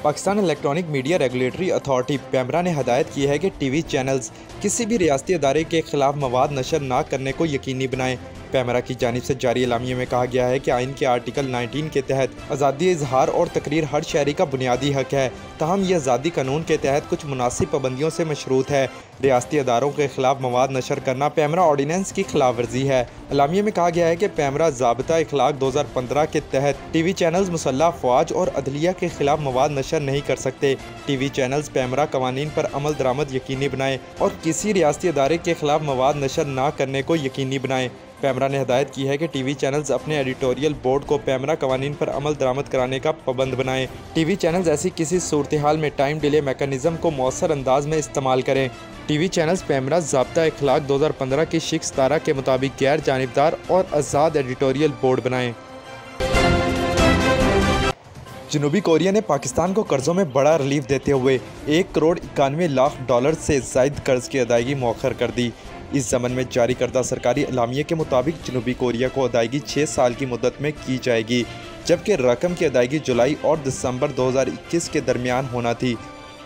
Pakistan electronic media regulatory authority PEMRA ने हदायत की है कि टीवी चैनल्स किसी भी रियासती अदारे के खिलाफ मवाद नशर न करने को यकीनी बनाएं। पैमरा की जानिब से जारी एलामिया में कहा गया है कि आइन के आर्टिकल 19 के तहत आज़ादी इजहार और तकरीर हर शहरी का बुनियादी हक है। ताहम यह आज़ादी कानून के तहत कुछ मुनासिब पाबंदियों से मशरूत है। रियासती अदारों के खिलाफ मवाद नशर करना पैमरा ऑर्डीनेंस की खिलाफ वर्जी है। एलामिया में कहा गया है कि पैमरा ज़ाब्ता इखलाक 2015 के तहत टीवी चैनल्स मुसल्लह अफवाज और अदलिया के खिलाफ मवाद नशर नहीं कर सकते। टीवी चैनल्स पैमरा कवानीन पर अमल दरामद यकीनी बनाएं और किसी रियासती अदारे के खिलाफ मवाद नशर न करने को यकीनी बनाएं। पैमरा ने हदायत की है कि टीवी चैनल्स अपने एडिटोरियल बोर्ड को पैमरा कवानीन पर अमल दरामद कराने का पाबंद बनाएं। टीवी चैनल्स ऐसी किसी सूरत हाल में टाइम डिले मैकेनिज्म को मौसर अंदाज में इस्तेमाल करें। टीवी चैनल्स पैमरा ज़ाब्ता इखलाक 2015 की शिक्स तारा के मुताबिक गैर जानिबदार और आज़ाद एडिटोरियल बोर्ड बनाएं। जनूबी कोरिया ने पाकिस्तान को कर्ज़ों में बड़ा रिलीफ देते हुए $1,91,00,000 से ज़ायद कर्ज की अदायगी मौखर कर दी। इस ज़मन में जारी करदा सरकारी एलामिया के मुताबिक जनूबी कोरिया को अदायगी 6 साल की मुद्दत में की जाएगी, जबकि रकम की अदायगी जुलाई और दिसंबर 2021 के दरमियान होना थी।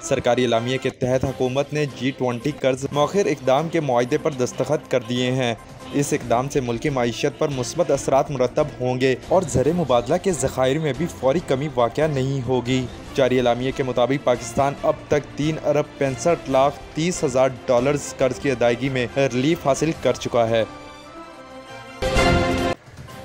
सरकारी एलामिया के तहत हुकूमत ने G20 कर्ज मौखर इक़दाम के मुआहदे पर दस्तखत कर दिए हैं। इस इक़दाम से मुल्की मईशत पर मुस्बत असरात मुरतब होंगे और ज़र मुबादला के ज़खायर में भी फौरी कमी वाक़या नहीं होगी। जारी एलामिया के मुताबिक पाकिस्तान अब तक $3,65,30,000 कर्ज की अदायगी में रिलीफ हासिल कर चुका है।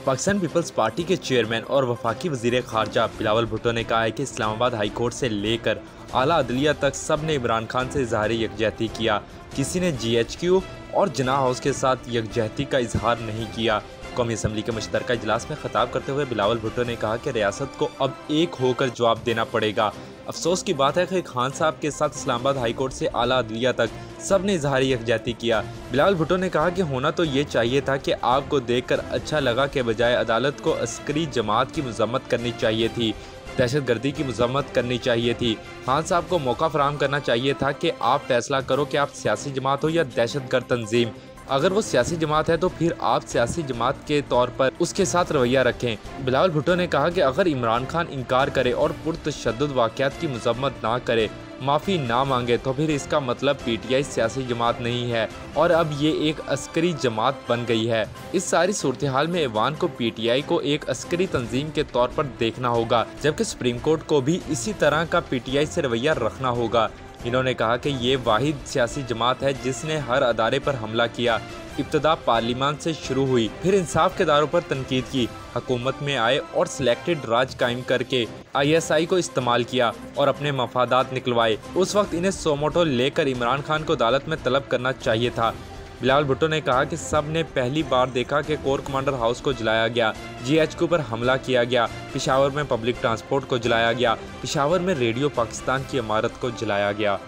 पाकिस्तान पीपल्स पार्टी के चेयरमैन और वफाकी वज़ीर ख़ारजा बिलावल भुट्टो ने कहा है कि इस्लामाबाद हाई कोर्ट से लेकर आला अदलिया तक सब ने इमरान खान से इजहार यकजहती किया। किसी ने GHQ और जिन्ना हाउस के साथ यकजहती का इजहार नहीं किया। कौमी असम्बली के मुश्तरका इजलास में खिताब करते हुए बिलावल भुट्टो ने कहा कि रियासत को अब एक होकर जवाब देना पड़ेगा। अफसोस की बात है कि खान साहब के साथ इस्लामाबाद हाई कोर्ट से आला अदलिया तक सब ने इजहार यकजहती किया। बिलावल भुट्टो ने कहा कि होना तो ये चाहिए था कि आपको देखकर अच्छा लगा के बजाय अदालत को अस्करी जमात की मजम्मत करनी चाहिए थी, दहशतगर्दी की मजम्मत करनी चाहिए थी। खान साहब को मौका फराहम करना चाहिए था कि आप फैसला करो कि आप सियासी जमात हो या दहशतगर्द तंजीम। अगर वो सियासी जमात है तो फिर आप सियासी जमात के तौर पर उसके साथ रवैया रखें। बिलावल भुट्टो ने कहा कि अगर इमरान खान इनकार करे और पुरतशद्दुद वाक़यात की मजम्मत ना करे, माफ़ी ना मांगे, तो फिर इसका मतलब PTI सियासी जमात नहीं है और अब ये एक अस्करी जमात बन गई है। इस सारी सूरत हाल में ऐवान को PTI को एक अस्करी तंजीम के तौर पर देखना होगा, जबकि सुप्रीम कोर्ट को भी इसी तरह का PTI से रवैया रखना होगा। इन्होंने कहा कि ये वाहिद सियासी जमात है जिसने हर अदारे पर हमला किया। इब्तदा पार्लियामान से शुरू हुई, फिर इंसाफ के दारों पर तनकीद की, हुकूमत में आए और सिलेक्टेड राज कायम करके ISI को इस्तेमाल किया और अपने मफादात निकलवाए। उस वक्त इन्हें सोमोटो लेकर इमरान खान को अदालत में तलब करना चाहिए था। बिलावल भुट्टो ने कहा कि सब ने पहली बार देखा कि कोर कमांडर हाउस को जलाया गया, GHQ पर हमला किया गया, पेशावर में पब्लिक ट्रांसपोर्ट को जलाया गया, पेशावर में रेडियो पाकिस्तान की इमारत को जलाया गया।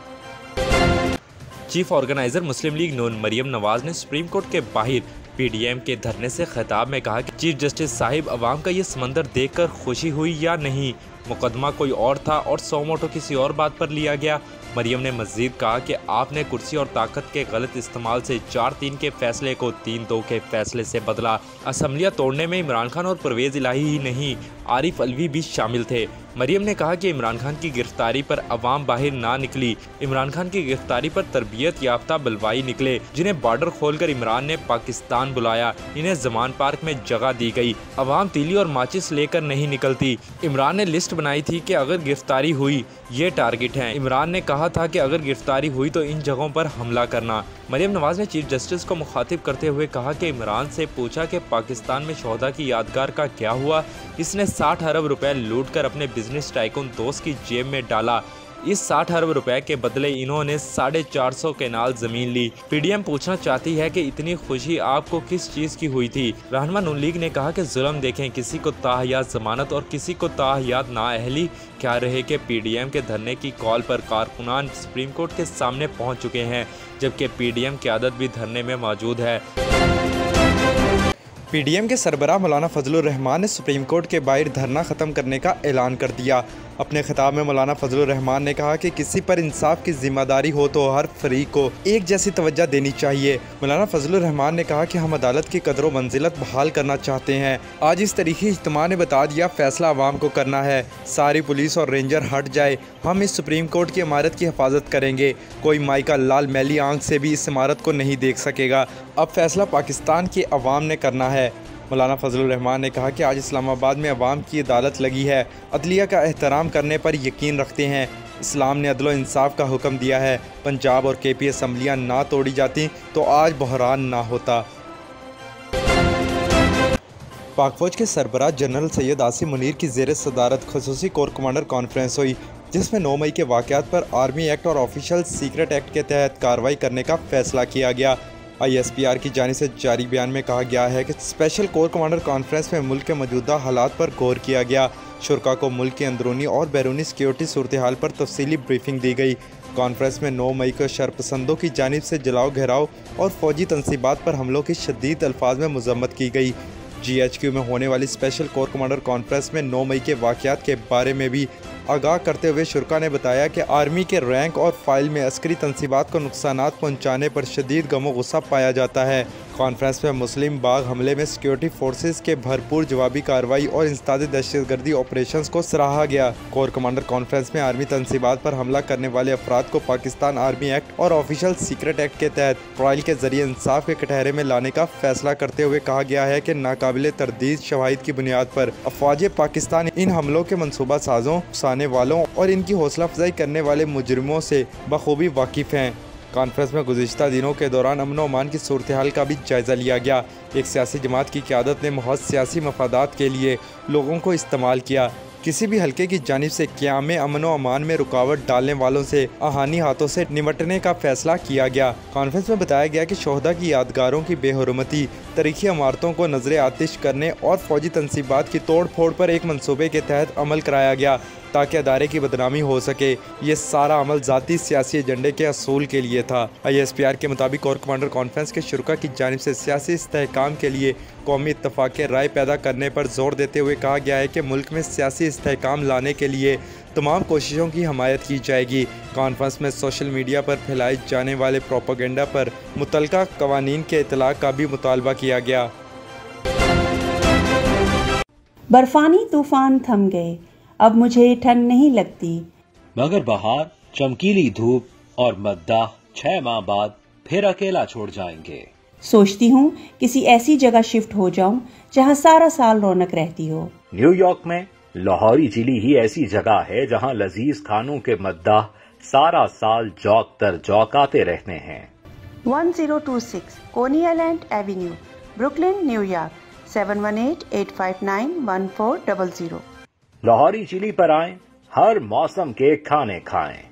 चीफ ऑर्गेनाइजर मुस्लिम लीग नून मरियम नवाज ने सुप्रीम कोर्ट के बाहर PDM के धरने से खिताब में कहा कि चीफ जस्टिस साहिब, अवाम का ये समंदर देखकर खुशी हुई या नहीं? मुकदमा कोई और था और सोमोटो किसी और बात पर लिया गया। मरियम ने मज़ीद कहा कि आपने कुर्सी और ताकत के गलत इस्तेमाल से 4-3 के फैसले को 3-2 के फैसले से बदला। असम्बलियाँ तोड़ने में इमरान खान और परवेज़ इलाही ही नहीं, आरिफ अलवी भी शामिल थे। मरियम ने कहा कि इमरान खान की गिरफ्तारी पर अवाम बाहर ना निकली। इमरान खान की गिरफ्तारी पर तरबियत याफ्ता बलवाई निकले, जिन्हें बॉर्डर खोलकर इमरान ने पाकिस्तान बुलाया। इन्हें जमान पार्क में जगह दी गई। अवाम तीली और माचिस लेकर नहीं निकलती। इमरान ने लिस्ट बनाई थी कि अगर गिरफ्तारी हुई ये टारगेट हैं। इमरान ने कहा था कि अगर गिरफ्तारी हुई तो इन जगहों पर हमला करना। मरियम नवाज ने चीफ जस्टिस को मुखातिब करते हुए कहा कि इमरान से पूछा कि पाकिस्तान में शोहदा की यादगार का क्या हुआ। इसने 60 अरब रुपए लूट कर अपने बिजनेस टाइकून दोस्त की जेब में डाला। इस 60 अरब रुपए के बदले इन्होंने 450 केनाल जमीन ली। PDM पूछना चाहती है कि इतनी खुशी आपको किस चीज़ की हुई थी? रहनुमा नून लीग ने कहा कि जुल्म देखें, किसी को ताहयात जमानत और किसी को ताहयात नाअहली। क्या रहे कि PDM के धरने की कॉल पर कारकुनान सुप्रीम कोर्ट के सामने पहुँच चुके हैं, जबकि PDM क़यादत भी धरने में मौजूद है। PDM के सरबराह मौलाना फजलुर रहमान ने सुप्रीम कोर्ट के बाहर धरना ख़त्म करने का ऐलान कर दिया। अपने खिताब में मौलाना फजलुर रहमान ने कहा कि किसी पर इंसाफ की जिम्मेदारी हो तो हर फरीक को एक जैसी तवज्जो देनी चाहिए। मौलाना फजलुर रहमान ने कहा कि हम अदालत की कदर व मंजिलत बहाल करना चाहते हैं। आज इस तरीके इज्तिमा ने बता दिया, फैसला आवाम को करना है। सारी पुलिस और रेंजर हट जाए, हम इस सुप्रीम कोर्ट की इमारत की हिफाजत करेंगे। कोई माई का लाल मैली आंख से भी इस इमारत को नहीं देख सकेगा। अब फैसला पाकिस्तान की अवाम ने करना है। मौलाना फजलुर रहमान ने कहा कि आज इस्लामाबाद में अवाम की अदालत लगी है, अदलिया का एहतराम करने पर यकीन रखते हैं। इस्लाम ने अदल व इंसाफ का हुक्म दिया है। पंजाब और केपी असम्बलियाँ ना तोड़ी जाती तो आज बहरान ना होता। पाक फौज के सरबराह जनरल सैयद आसिम मुनीर की ज़ेर सदारत खसूसी कोर कमांडर कॉन्फ्रेंस हुई, जिसमें 9 मई के वाक़यात पर आर्मी एक्ट और ऑफिशियल सीक्रेट एक्ट के तहत कार्रवाई करने का फैसला किया गया। ISPR की जानिब से जारी बयान में कहा गया है कि स्पेशल कोर कमांडर कॉन्फ्रेंस में मुल्क के मौजूदा हालात पर गौर किया गया। शुरा को मुल्क की अंदरूनी और बैरूनी सिक्योरिटी सूरत हाल पर तफसीली ब्रीफिंग दी गई। कॉन्फ्रेंस में 9 मई को शरपसंदों की जानिब से जलाओ घेराव और फौजी तनसीबात पर हमलों की शदीद अल्फाज में मजम्मत की गई। GHQ में होने वाली स्पेशल कोर कमांडर कॉन्फ्रेंस में 9 मई के वाक़यात के बारे में भी आगाह करते हुए शुरा ने बताया कि आर्मी के रैंक और फाइल में अस्करी तनसीबात को नुकसानात पहुँचाने पर शदीद गमो गुस्सा पाया जाता है। कॉन्फ्रेंस में मुस्लिम बाग हमले में सिक्योरिटी फोर्सेस के भरपूर जवाबी कार्रवाई और इंसदादी दहशतगर्दी ऑपरेशंस को सराहा गया। कोर कमांडर कॉन्फ्रेंस में आर्मी तनसीबात पर हमला करने वाले अफराद को पाकिस्तान आर्मी एक्ट और ऑफिशियल सीक्रेट एक्ट के तहत ट्रायल के जरिए इंसाफ के कटहरे में लाने का फैसला करते हुए कहा गया है कि नाकाबिले तरदीद शवाहिद की बुनियाद पर अफवाज पाकिस्तान इन हमलों के मनसूबा साजों, उकसाने वालों और इनकी हौसला अफजाई करने वाले मुजरिमों से बखूबी वाकिफ़ हैं। कॉन्फ्रेंस में गुज़िश्ता दिनों के दौरान अमन व अमान की सूरत हाल का भी जायज़ा लिया गया। एक सियासी जमात की क़यादत ने महज सियासी मफादात के लिए लोगों को इस्तेमाल किया। किसी भी हल्के की जानिब से क़याम अमन व अमान में रुकावट डालने वालों से आहानी हाथों से निमटने का फैसला किया गया। कॉन्फ्रेंस में बताया गया कि शोहदा की यादगारों की बेहुरमती, तारीखी इमारतों को नजर आतिश करने और फौजी तनसीबात की तोड़ फोड़ पर एक मनसूबे के तहत अमल कराया गया ताकि अदारे की बदनामी हो सके। ये सारा अमल ज़ाती सियासी एजेंडे के असूल के लिए था। ISPR के मुताबिक कोर कमांडर कॉन्फ्रेंस के शुरा की जानिब से सियासी इस्तेहकाम के लिए कौमी इत्तफाक़ राय पैदा करने पर जोर देते हुए कहा गया है कि मुल्क में सियासी इस्तेहकाम लाने के लिए तमाम कोशिशों की हमायत की जाएगी। कॉन्फ्रेंस में सोशल मीडिया पर फैलाए जाने वाले प्रोपेगेंडा पर मुतल्लिका कवानीन के इतलाक़ का भी मुतालबा किया गया। बर्फानी तूफान थम गए, अब मुझे ठंड नहीं लगती, मगर बहार, चमकीली धूप और मद्दाह 6 माह बाद फिर अकेला छोड़ जाएंगे। सोचती हूँ किसी ऐसी जगह शिफ्ट हो जाऊं जहाँ सारा साल रौनक रहती हो। न्यूयॉर्क में लाहौरी जिली ही ऐसी जगह है जहाँ लजीज खानों के मद्दाह सारा साल जौक तर जौक आते रहते हैं। 1026 Coney Island Avenue, Brooklyn, New York 7188591400। Lahori chilli पर आएं, हर मौसम के खाने खाएं।